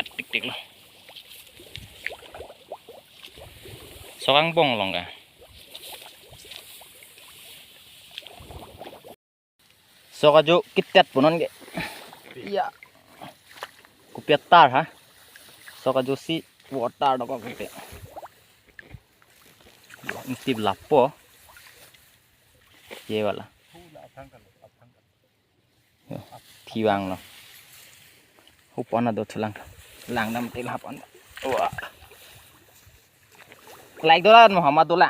tik lo sokang bong long ka soka jo kitet punon ge iya kupiat tar ha soka jo si water do ko kite mesti lapo ye wala thiwang lo upon do thulang lang dam til hapon wah like dola Muhammad dola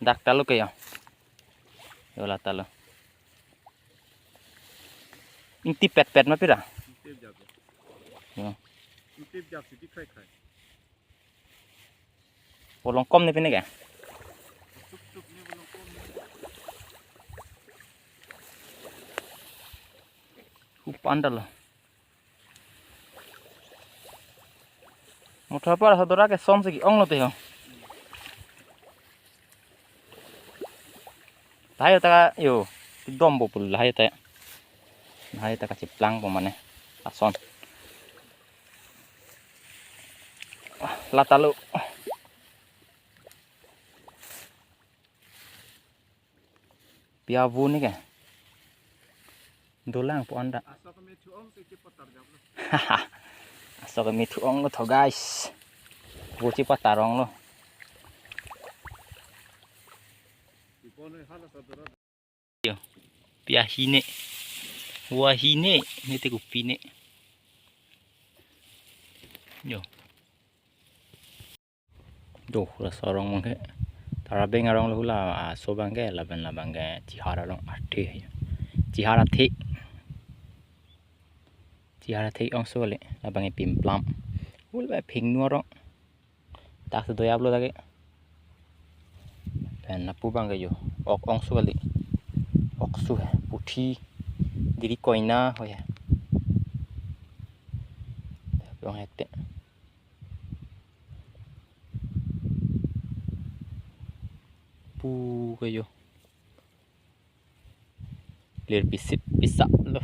dak talu kayo yola talu inti pet ma pira bolong kom ni pine ka upandal motor par sadora ke som se ki ong lote ho tayo ta yo dombo pul hayo ta ciplang pemane ason latalu piavu ni ke dolang po anda asok ke mitu ong lo tho guys buci patarong lo yo pia hine wahine ni te kupine yo do la sorong mangke tarabeng arong lo la so bangke la bangke cihara long ate cihara the ong so le la bangke pimplam ul ba phing nuarong tak se doyab lo lage pen na pu bangke yo ok ong so le ok su puthi diri koina hoya yung hekte pu kayo lir bisip bisa lo